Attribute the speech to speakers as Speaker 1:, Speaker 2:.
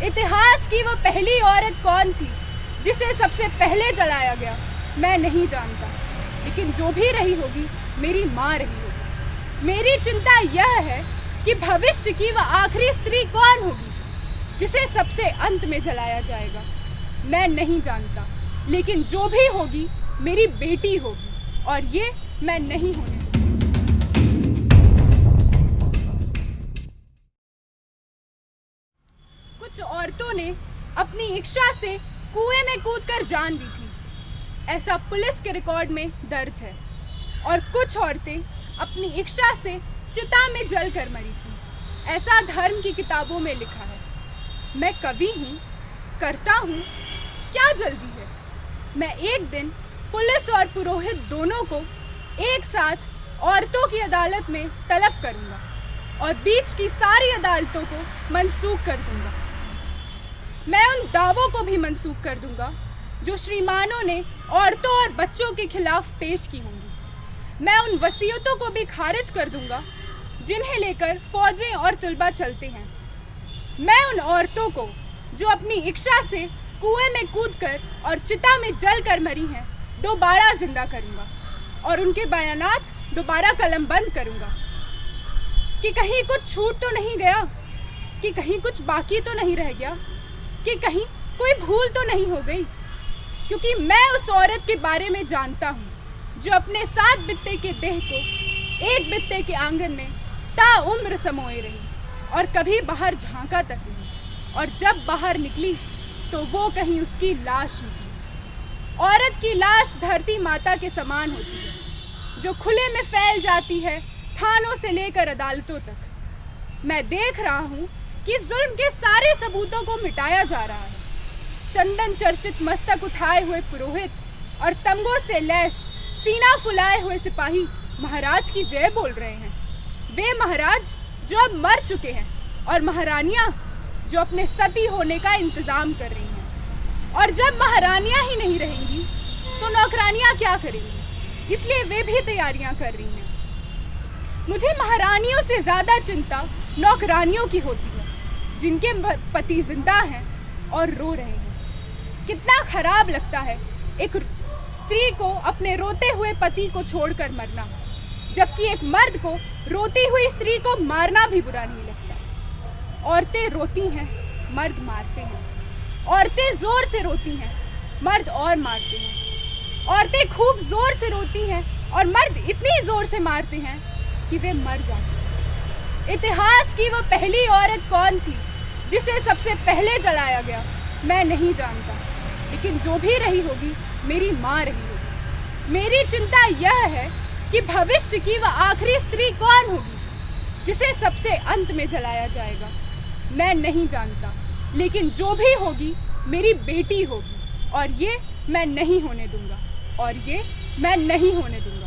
Speaker 1: इतिहास की वो पहली औरत कौन थी जिसे सबसे पहले जलाया गया, मैं नहीं जानता, लेकिन जो भी रही होगी मेरी माँ रही होगी। मेरी चिंता यह है कि भविष्य की वह आखिरी स्त्री कौन होगी जिसे सबसे अंत में जलाया जाएगा, मैं नहीं जानता, लेकिन जो भी होगी मेरी बेटी होगी और ये मैं नहीं होने दूंगी। कुछ औरतों ने अपनी इच्छा से कुएं में कूदकर जान दी थी, ऐसा पुलिस के रिकॉर्ड में दर्ज है। और कुछ औरतें अपनी इच्छा से चिता में जलकर मरी थी, ऐसा धर्म की किताबों में लिखा है। मैं कवि हूँ, करता हूँ, क्या जल्दी है। मैं एक दिन पुलिस और पुरोहित दोनों को एक साथ औरतों की अदालत में तलब करूँगा और बीच की सारी अदालतों को मनसूख कर दूँगा। मैं उन दावों को भी मनसूख कर दूँगा जो श्रीमानों ने औरतों और बच्चों के खिलाफ पेश की होंगी। मैं उन वसीयतों को भी खारिज कर दूँगा जिन्हें लेकर फौजें और तलबा चलते हैं। मैं उन औरतों को जो अपनी इच्छा से कुएं में कूदकर और चिता में जलकर मरी हैं दोबारा जिंदा करूँगा और उनके बयानात दोबारा कलमबंद करूँगा कि कहीं कुछ छूट तो नहीं गया, कि कहीं कुछ बाकी तो नहीं रह गया, कि कहीं कोई भूल तो नहीं हो गई। क्योंकि मैं उस औरत के बारे में जानता हूँ जो अपने 7 बित्ते के देह को 1 बित्ते के आंगन में ताउम्र समोए रही और कभी बाहर झांका तक नहीं, और जब बाहर निकली तो वो कहीं उसकी लाश निकली। औरत की लाश धरती माता के समान होती है जो खुले में फैल जाती है थानों से लेकर अदालतों तक। मैं देख रहा हूँ कि जुल्म के सारे सबूतों को मिटाया जा रहा है। चंदन चर्चित मस्तक उठाए हुए पुरोहित और तंगों से लैस सीना फुलाए हुए सिपाही महाराज की जय बोल रहे हैं। वे महाराज जो अब मर चुके हैं और महारानियां जो अपने सती होने का इंतजाम कर रही हैं। और जब महारानियां ही नहीं रहेंगी तो नौकरानियां क्या करेंगी, इसलिए वे भी तैयारियां कर रही हैं। मुझे महारानियों से ज़्यादा चिंता नौकरानियों की होती है जिनके पति जिंदा हैं और रो रहे हैं। कितना खराब लगता है एक स्त्री को अपने रोते हुए पति को छोड़कर मरना, जबकि एक मर्द को रोती हुई स्त्री को मारना भी बुरा नहीं लगता। औरतें रोती हैं, मर्द मारते हैं। औरतें जोर से रोती हैं, मर्द और मारते हैं। औरतें खूब जोर से रोती हैं और मर्द इतनी जोर से मारते हैं कि वे मर जाते हैं। इतिहास की वो पहली औरत कौन थी जिसे सबसे पहले जलाया गया, मैं नहीं जानता, लेकिन जो भी रही होगी मेरी माँ रही होगी। मेरी चिंता यह है कि भविष्य की वह आखिरी स्त्री कौन होगी जिसे सबसे अंत में जलाया जाएगा, मैं नहीं जानता, लेकिन जो भी होगी मेरी बेटी होगी और ये मैं नहीं होने दूंगा, और ये मैं नहीं होने दूंगा।